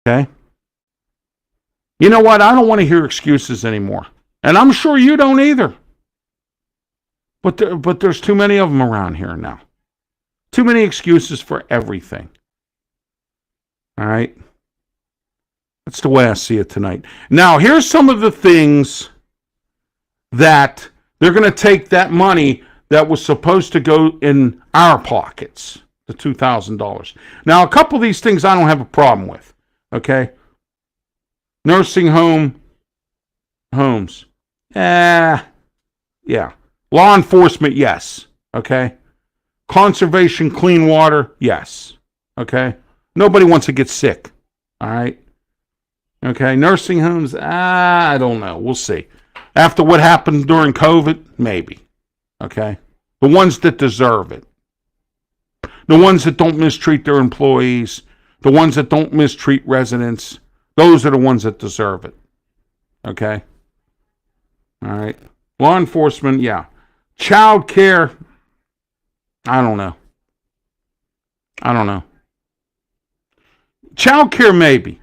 Okay? You know what? I don't want to hear excuses anymore. And I'm sure you don't either. But there's too many of them around here now. Too many excuses for everything. All right? That's the way I see it tonight. Now, here's some of the things that they're going to take that money that was supposed to go in our pockets, the $2,000. Now, a couple of these things I don't have a problem with. Okay? Nursing homes. Yeah. Law enforcement, yes. Okay? Conservation, clean water, yes. Okay? Nobody wants to get sick. All right? Okay? Nursing homes, I don't know. We'll see. After what happened during COVID, maybe. Okay? The ones that deserve it. The ones that don't mistreat their employees. The ones that don't mistreat residents. Those are the ones that deserve it. Okay? All right? Law enforcement, yeah. Child care, I don't know. Child care, maybe.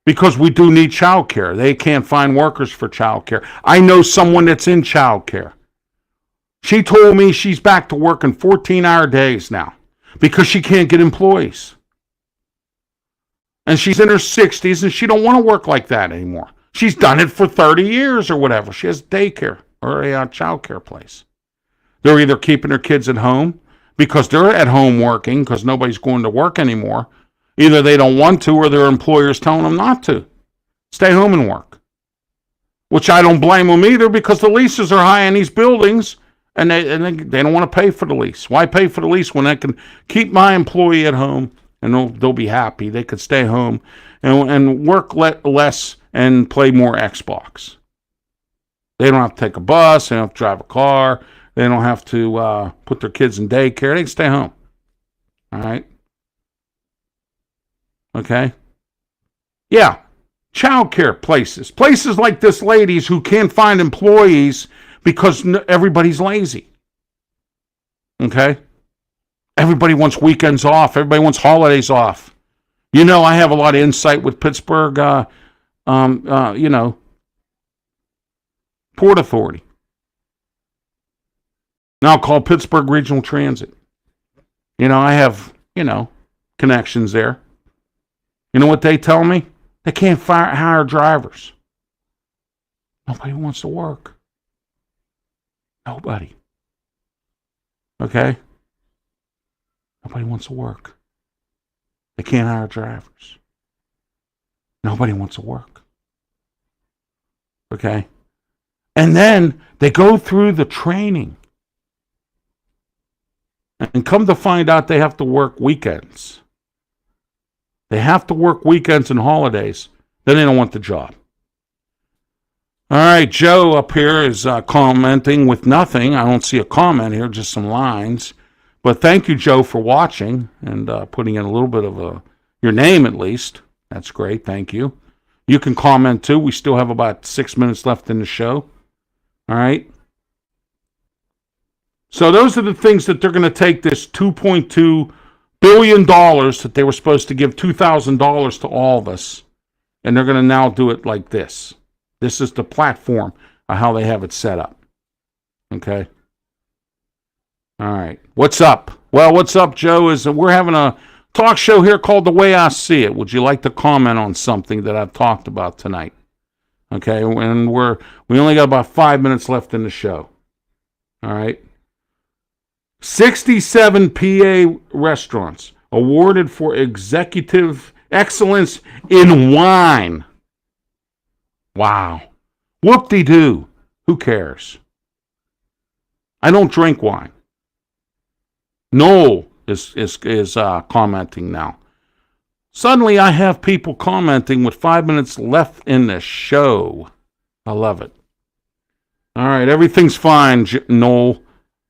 Because we do need child care. They can't find workers for child care. I know someone that's in child care. She told me she's back to working 14-hour days now because she can't get employees. And she's in her 60s and she don't want to work like that anymore. She's done it for 30 years or whatever. She has daycare or a child care place. They're either keeping their kids at home because they're at home working because nobody's going to work anymore. Either they don't want to or their employer's telling them not to. Stay home and work. Which I don't blame them either because the leases are high in these buildings and they don't want to pay for the lease. Why pay for the lease when I can keep my employee at home and they'll be happy. They could stay home and work less and play more Xbox. They don't have to take a bus. They don't have to drive a car. They don't have to put their kids in daycare. They can stay home. All right? Okay? Yeah. Child care places. Places like this ladies who can't find employees because everybody's lazy. Okay? Everybody wants weekends off. Everybody wants holidays off. You know, I have a lot of insight with Pittsburgh, Port Authority. Now called Pittsburgh Regional Transit. You know, I have, connections there. You know what they tell me? They can't hire drivers. Nobody wants to work. Nobody. Okay? Nobody wants to work. They can't hire drivers. Nobody wants to work. Okay? And then they go through the training. And come to find out they have to work weekends. They have to work weekends and holidays. Then they don't want the job. All right, Joe up here is commenting with nothing. I don't see a comment here, just some lines. But thank you, Joe, for watching and putting in a little bit of your name at least. That's great. Thank you. You can comment too. We still have about 6 minutes left in the show. All right. So those are the things that they're going to take this $2.2 billion that they were supposed to give $2,000 to all of us, and they're going to now do it like this. This is the platform of how they have it set up. Okay? All right. What's up? Well, what's up, Joe, is that we're having a talk show here called The Way I See It. Would you like to comment on something that I've talked about tonight? Okay, and we only got about 5 minutes left in the show. All right. 67 PA restaurants awarded for executive excellence in wine. Wow. Whoop-de-doo. Who cares? I don't drink wine. Noel is commenting now. Suddenly I have people commenting with 5 minutes left in the show. I love it. All right, everything's fine, Noel.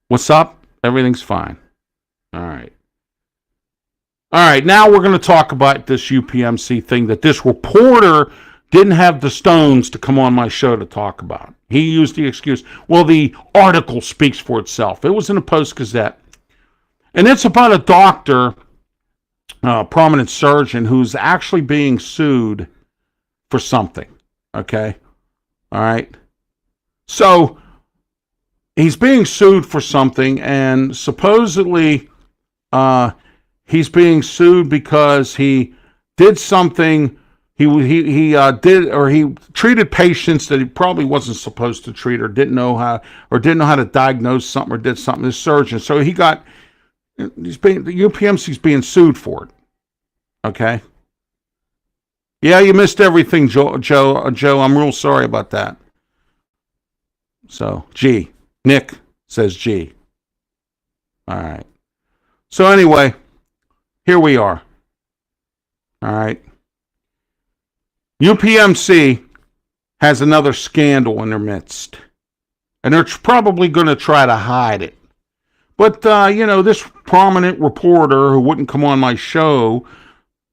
What's up? Everything's fine. All right. All right, now we're going to talk about this UPMC thing that this reporter didn't have the stones to come on my show to talk about. He used the excuse, well, the article speaks for itself. It was in the Post-Gazette. And it's about a doctor, a prominent surgeon, who's actually being sued for something. Okay? All right? So, he's being sued for something, and supposedly he's being sued because he did something. He treated patients that he probably wasn't supposed to treat, or didn't know how to diagnose something, or did something. This surgeon, so the UPMC's being sued for it. Okay. Yeah, you missed everything, Joe. I'm real sorry about that. So, G. Nick says G. All right. So anyway, here we are. All right. UPMC has another scandal in their midst. And they're probably going to try to hide it. But, this prominent reporter who wouldn't come on my show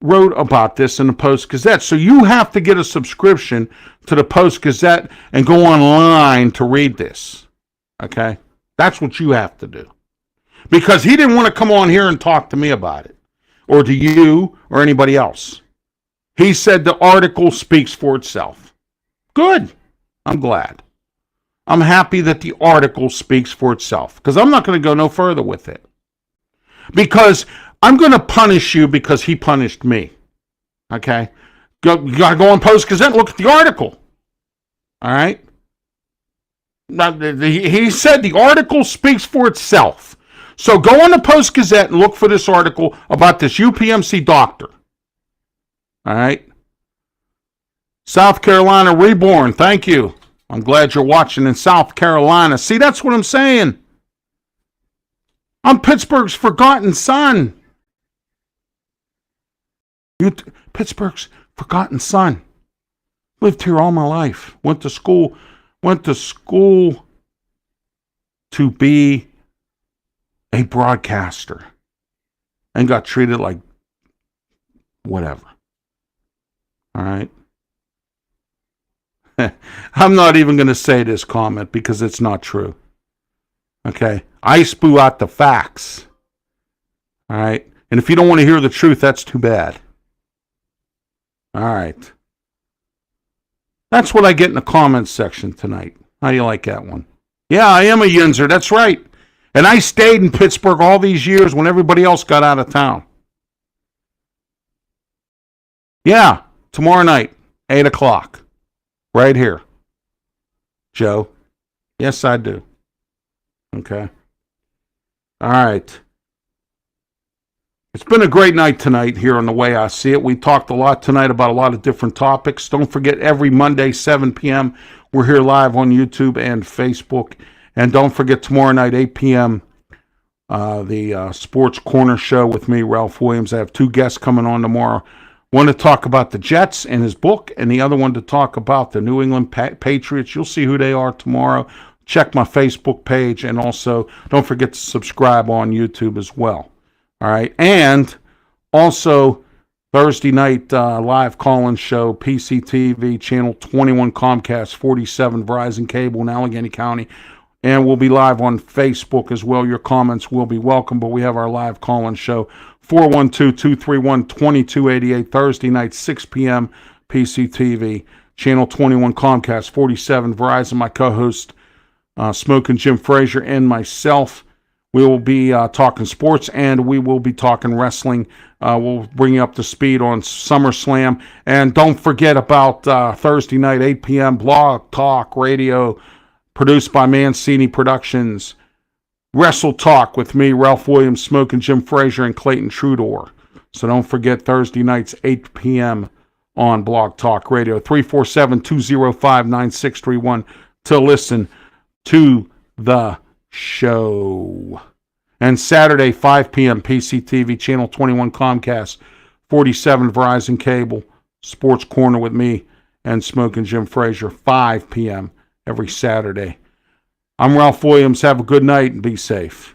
wrote about this in the Post-Gazette. So you have to get a subscription to the Post-Gazette and go online to read this. Okay? That's what you have to do. Because he didn't want to come on here and talk to me about it. Or to you or anybody else. He said the article speaks for itself. Good. I'm glad. I'm happy that the article speaks for itself. Because I'm not going to go no further with it. Because I'm going to punish you because he punished me. Okay? You got to go on Post-Gazette and look at the article. All right? Now, he said the article speaks for itself. So go on the Post-Gazette and look for this article about this UPMC doctor. All right? South Carolina Reborn, thank you. I'm glad you're watching in South Carolina. See, that's what I'm saying. I'm Pittsburgh's forgotten son. Pittsburgh's forgotten son. Lived here all my life. Went to school to be a broadcaster. And got treated like whatever. All right? I'm not even going to say this comment because it's not true. Okay? I spew out the facts. All right? And if you don't want to hear the truth, that's too bad. All right. That's what I get in the comments section tonight. How do you like that one? Yeah, I am a Yinzer. That's right. And I stayed in Pittsburgh all these years when everybody else got out of town. Yeah, tomorrow night, 8 o'clock. Right here. Joe. Yes, I do. Okay. All right. It's been a great night tonight here on The Way I See It. We talked a lot tonight about a lot of different topics. Don't forget, every Monday, 7 p.m., we're here live on YouTube and Facebook. And don't forget, tomorrow night, 8 p.m., the Sports Corner Show with me, Ralph Williams. I have two guests coming on tomorrow. One to talk about the Jets and his book, and the other one to talk about the New England Patriots. You'll see who they are tomorrow. Check my Facebook page, and also don't forget to subscribe on YouTube as well. All right, and also Thursday night live call-in show, PCTV, Channel 21, Comcast 47, Verizon Cable in Allegheny County. And we'll be live on Facebook as well. Your comments will be welcome, but we have our live call-in show, 412-231-2288, Thursday night, 6 p.m., PCTV, Channel 21, Comcast 47, Verizon. My co-host, Smoking Jim Frazier, and myself. We will be talking sports, and we will be talking wrestling We'll bring you up to speed on SummerSlam. And don't forget about Thursday night, 8 p.m., Blog Talk Radio, produced by Mancini Productions. Wrestle Talk with me, Ralph Williams, Smoking Jim Frazier, and Clayton Trudor. So don't forget Thursday nights, 8 p.m. on Blog Talk Radio. 347-205-9631 to listen to the show. And Saturday, 5 p.m., PCTV, Channel 21 Comcast, 47 Verizon Cable, Sports Corner with me and Smoking Jim Frazier, 5 p.m. every Saturday. I'm Ralph Williams. Have a good night and be safe.